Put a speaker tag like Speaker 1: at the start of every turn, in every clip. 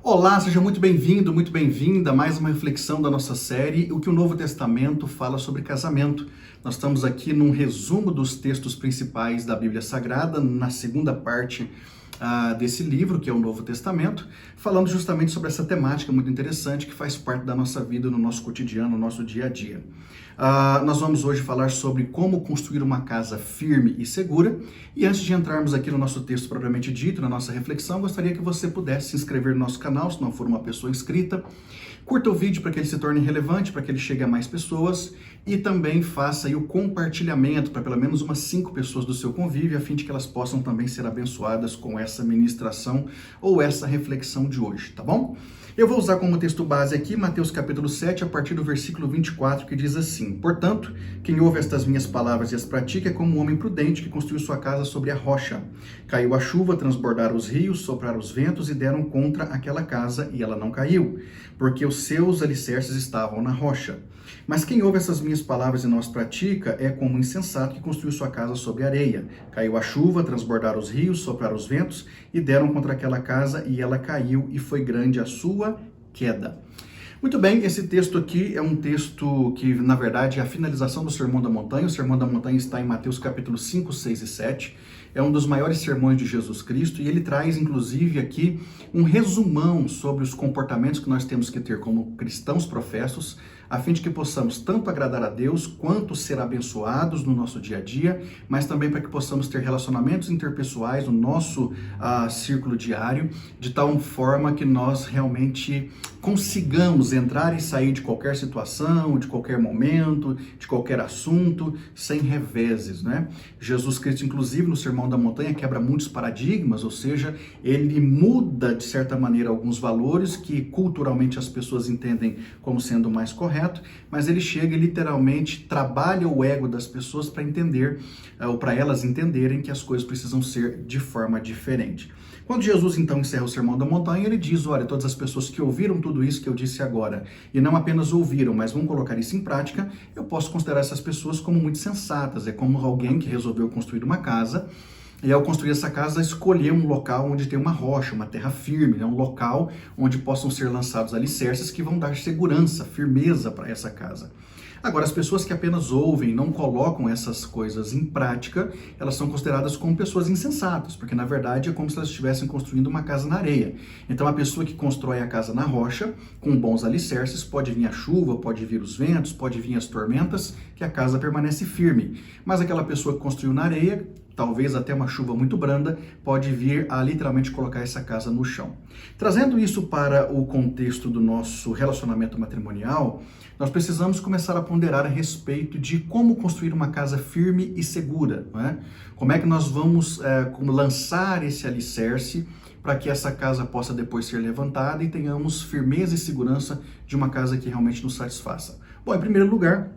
Speaker 1: Olá, seja muito bem-vindo, muito bem-vinda a mais uma reflexão da nossa série, o que o Novo Testamento fala sobre casamento. Nós estamos aqui num resumo dos textos principais da Bíblia Sagrada, na segunda parte desse livro, que é o Novo Testamento, falando justamente sobre essa temática muito interessante que faz parte da nossa vida, no nosso cotidiano, no nosso dia a dia. Nós vamos hoje falar sobre como construir uma casa firme e segura. E antes de entrarmos aqui no nosso texto propriamente dito, na nossa reflexão, gostaria que você pudesse se inscrever no nosso canal, se não for uma pessoa inscrita. Curta o vídeo para que ele se torne relevante, para que ele chegue a mais pessoas. E também faça aí o compartilhamento para pelo menos umas 5 pessoas do seu convívio, a fim de que elas possam também ser abençoadas com essa ministração ou essa reflexão de hoje, tá bom? Eu vou usar como texto base aqui Mateus capítulo 7, a partir do versículo 24, que diz assim: Portanto, quem ouve estas minhas palavras e as pratica é como um homem prudente que construiu sua casa sobre a rocha. Caiu a chuva, transbordaram os rios, sopraram os ventos e deram contra aquela casa, e ela não caiu, porque os seus alicerces estavam na rocha. Mas quem ouve essas minhas palavras e não as pratica é como um insensato que construiu sua casa sobre areia. Caiu a chuva, transbordaram os rios, sopraram os ventos e deram contra aquela casa, e ela caiu, e foi grande a sua queda. Muito bem, esse texto aqui é um texto que, na verdade, é a finalização do Sermão da Montanha. O Sermão da Montanha está em Mateus capítulo 5, 6 e 7. É um dos maiores sermões de Jesus Cristo e ele traz, inclusive, aqui um resumão sobre os comportamentos que nós temos que ter como cristãos professos, a fim de que possamos tanto agradar a Deus, quanto ser abençoados no nosso dia a dia, mas também para que possamos ter relacionamentos interpessoais no nosso círculo diário, de tal forma que nós realmente consigamos entrar e sair de qualquer situação, de qualquer momento, de qualquer assunto, sem reveses, né? Jesus Cristo, inclusive, no Sermão da Montanha, quebra muitos paradigmas, ou seja, ele muda, de certa maneira, alguns valores que culturalmente as pessoas entendem como sendo mais correto, mas ele chega e literalmente trabalha o ego das pessoas para entender, ou para elas entenderem que as coisas precisam ser de forma diferente. Quando Jesus então encerra o Sermão da Montanha, ele diz: olha, todas as pessoas que ouviram tudo isso que eu disse agora, e não apenas ouviram, mas vão colocar isso em prática, eu posso considerar essas pessoas como muito sensatas. É como alguém que resolveu construir uma casa, e ao construir essa casa, escolher um local onde tem uma rocha, uma terra firme, né? Um local onde possam ser lançados alicerces que vão dar segurança, firmeza para essa casa. Agora, as pessoas que apenas ouvem, não colocam essas coisas em prática, elas são consideradas como pessoas insensatas, porque na verdade é como se elas estivessem construindo uma casa na areia. Então, a pessoa que constrói a casa na rocha, com bons alicerces, pode vir a chuva, pode vir os ventos, pode vir as tormentas, que a casa permanece firme. Mas aquela pessoa que construiu na areia, talvez até uma chuva muito branda, pode vir a literalmente colocar essa casa no chão. Trazendo isso para o contexto do nosso relacionamento matrimonial, nós precisamos começar a ponderar a respeito de como construir uma casa firme e segura, não é? Como é que nós vamos lançar esse alicerce para que essa casa possa depois ser levantada e tenhamos firmeza e segurança de uma casa que realmente nos satisfaça. Bom, em primeiro lugar,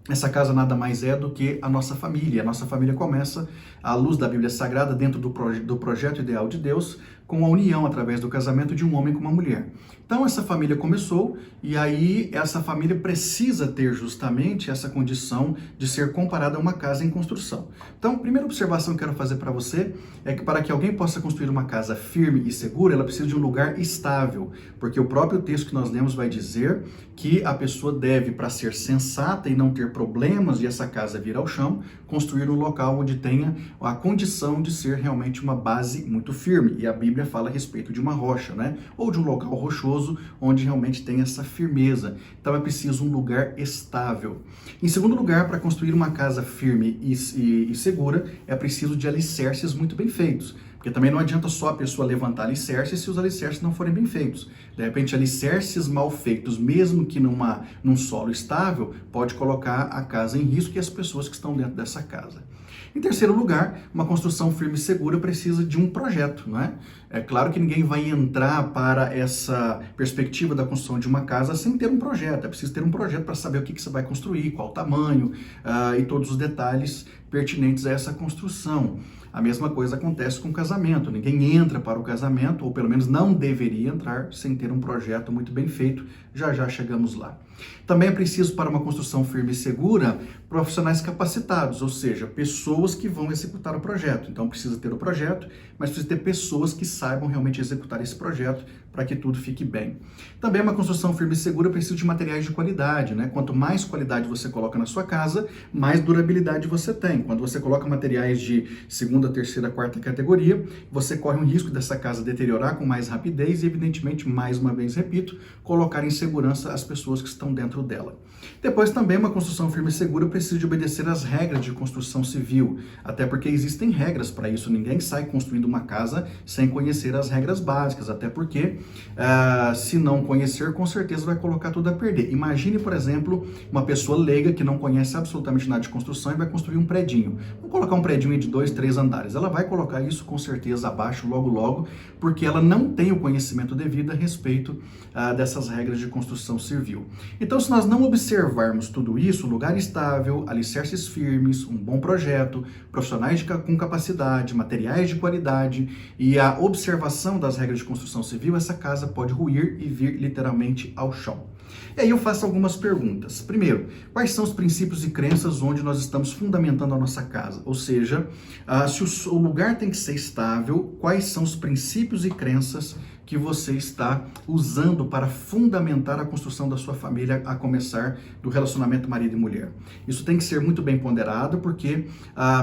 Speaker 1: essa casa nada mais é do que a nossa família. A nossa família começa, à luz da Bíblia Sagrada, dentro do projeto ideal de Deus, com a união através do casamento de um homem com uma mulher. Então essa família começou e aí essa família precisa ter justamente essa condição de ser comparada a uma casa em construção. Então, a primeira observação que eu quero fazer para você é que para que alguém possa construir uma casa firme e segura, ela precisa de um lugar estável, porque o próprio texto que nós lemos vai dizer que a pessoa deve, para ser sensata e não ter problemas de essa casa vir ao chão, construir um local onde tenha a condição de ser realmente uma base muito firme. E a Bíblia fala a respeito de uma rocha, né? Ou de um local rochoso onde realmente tem essa firmeza. Então é preciso um lugar estável. Em segundo lugar, para construir uma casa firme e segura, é preciso de alicerces muito bem feitos. Porque também não adianta só a pessoa levantar alicerces se os alicerces não forem bem feitos. De repente, alicerces mal feitos, mesmo que num solo estável, pode colocar a casa em risco e as pessoas que estão dentro dessa casa. Em terceiro lugar, uma construção firme e segura precisa de um projeto, não é? É claro que ninguém vai entrar para essa perspectiva da construção de uma casa sem ter um projeto. É preciso ter um projeto para saber o que você vai construir, qual o tamanho e todos os detalhes pertinentes a essa construção. A mesma coisa acontece com o casamento. Ninguém entra para o casamento, ou pelo menos não deveria entrar, sem ter um projeto muito bem feito. Já já chegamos lá. Também é preciso, para uma construção firme e segura, profissionais capacitados, ou seja, pessoas que vão executar o projeto. Então precisa ter o projeto, mas precisa ter pessoas que saibam realmente executar esse projeto para que tudo fique bem. Também uma construção firme e segura precisa de materiais de qualidade, né? Quanto mais qualidade você coloca na sua casa, mais durabilidade você tem. Quando você coloca materiais de segunda, terceira, quarta categoria, você corre um risco dessa casa deteriorar com mais rapidez e, evidentemente, mais uma vez, repito, colocar em segurança as pessoas que estão dentro dela. Depois, também, uma construção firme e segura precisa de obedecer às regras de construção civil, até porque existem regras para isso. Ninguém sai construindo uma casa sem conhecer as regras básicas, até porque, se não conhecer, com certeza vai colocar tudo a perder. Imagine, por exemplo, uma pessoa leiga que não conhece absolutamente nada de construção e vai construir um predinho. Vamos colocar um predinho de 2, 3 andares. Ela vai colocar isso com certeza abaixo logo logo, porque ela não tem o conhecimento devido a respeito dessas regras de construção civil. Então, se nós não observarmos tudo isso, lugar estável, alicerces firmes, um bom projeto, profissionais com capacidade, materiais de qualidade e a observação das regras de construção civil, essa casa pode ruir e vir literalmente ao chão. E aí eu faço algumas perguntas. Primeiro, quais são os princípios e crenças onde nós estamos fundamentando a nossa casa? Ou seja, se o lugar tem que ser estável, quais são os princípios e crenças que você está usando para fundamentar a construção da sua família, a começar do relacionamento marido e mulher? Isso tem que ser muito bem ponderado, porque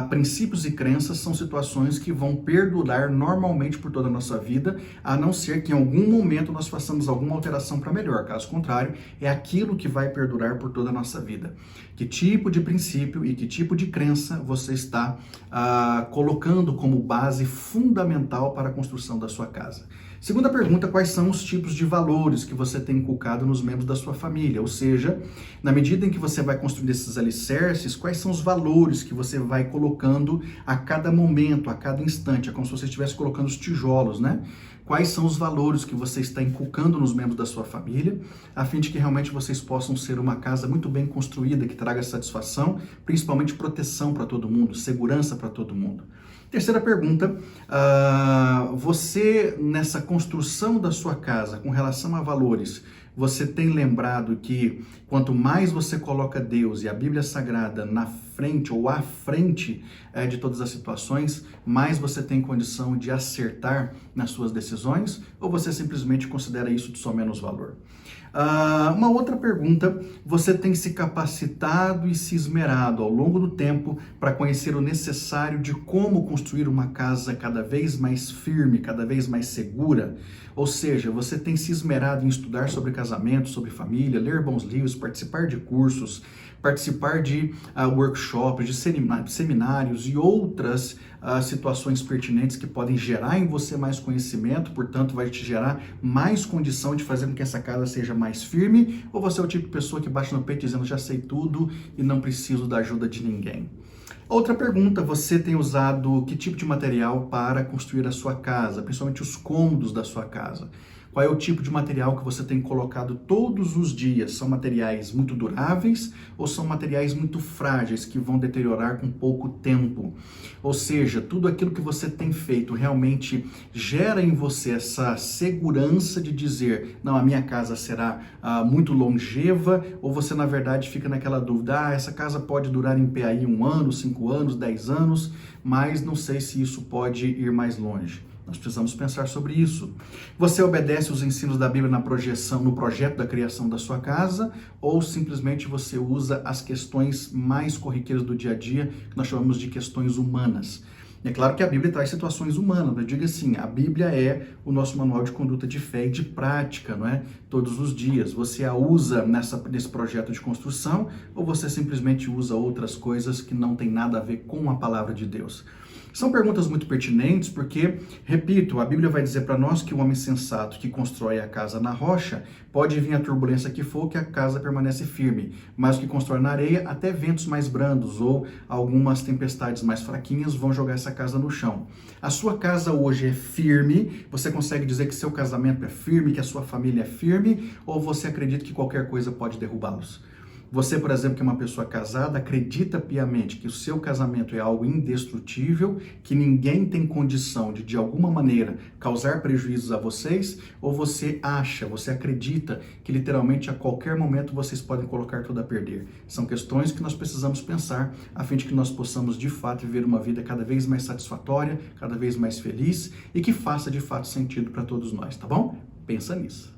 Speaker 1: princípios e crenças são situações que vão perdurar normalmente por toda a nossa vida, a não ser que em algum momento nós façamos alguma alteração para melhor. Caso contrário, é aquilo que vai perdurar por toda a nossa vida. Que tipo de princípio e que tipo de crença você está colocando como base fundamental para a construção da sua casa? Segunda pergunta, quais são os tipos de valores que você tem inculcado nos membros da sua família? Ou seja, na medida em que você vai construindo esses alicerces, quais são os valores que você vai colocando a cada momento, a cada instante? É como se você estivesse colocando os tijolos, né? Quais são os valores que você está inculcando nos membros da sua família, a fim de que realmente vocês possam ser uma casa muito bem construída, que traga satisfação, principalmente proteção para todo mundo, segurança para todo mundo. Terceira pergunta, você nessa construção da sua casa com relação a valores, você tem lembrado que quanto mais você coloca Deus e a Bíblia Sagrada na frente ou à frente de todas as situações, mais você tem condição de acertar nas suas decisões, ou você simplesmente considera isso de só menos valor? Uma outra pergunta, você tem se capacitado e se esmerado ao longo do tempo para conhecer o necessário de como construir uma casa cada vez mais firme, cada vez mais segura? Ou seja, você tem se esmerado em estudar sobre casamento, sobre família, ler bons livros, participar de cursos, participar de workshops, de seminários e outras situações pertinentes que podem gerar em você mais conhecimento, portanto vai te gerar mais condição de fazer com que essa casa seja mais firme, ou você é o tipo de pessoa que bate no peito dizendo já sei tudo e não preciso da ajuda de ninguém? Outra pergunta, você tem usado que tipo de material para construir a sua casa, principalmente os cômodos da sua casa? Qual é o tipo de material que você tem colocado todos os dias? São materiais muito duráveis ou são materiais muito frágeis que vão deteriorar com pouco tempo? Ou seja, tudo aquilo que você tem feito realmente gera em você essa segurança de dizer, não, a minha casa será muito longeva, ou você na verdade fica naquela dúvida, essa casa pode durar em pé aí 1 ano, 5 anos, 10 anos, mas não sei se isso pode ir mais longe. Nós precisamos pensar sobre isso. Você obedece os ensinos da Bíblia na projeção, no projeto da criação da sua casa, ou simplesmente você usa as questões mais corriqueiras do dia a dia, que nós chamamos de questões humanas? É claro que a Bíblia traz situações humanas, mas diga assim, a Bíblia é o nosso manual de conduta de fé e de prática, não é? Todos os dias. Você a usa nesse projeto de construção, ou você simplesmente usa outras coisas que não tem nada a ver com a palavra de Deus? São perguntas muito pertinentes porque, repito, a Bíblia vai dizer para nós que o homem sensato que constrói a casa na rocha, pode vir a turbulência que for, que a casa permanece firme, mas o que constrói na areia, até ventos mais brandos ou algumas tempestades mais fraquinhas vão jogar essa casa no chão. A sua casa hoje é firme? Você consegue dizer que seu casamento é firme, que a sua família é firme, ou você acredita que qualquer coisa pode derrubá-los? Você, por exemplo, que é uma pessoa casada, acredita piamente que o seu casamento é algo indestrutível, que ninguém tem condição de alguma maneira, causar prejuízos a vocês? Ou você acha, você acredita que literalmente a qualquer momento vocês podem colocar tudo a perder? São questões que nós precisamos pensar, a fim de que nós possamos, de fato, viver uma vida cada vez mais satisfatória, cada vez mais feliz e que faça, de fato, sentido para todos nós, tá bom? Pensa nisso.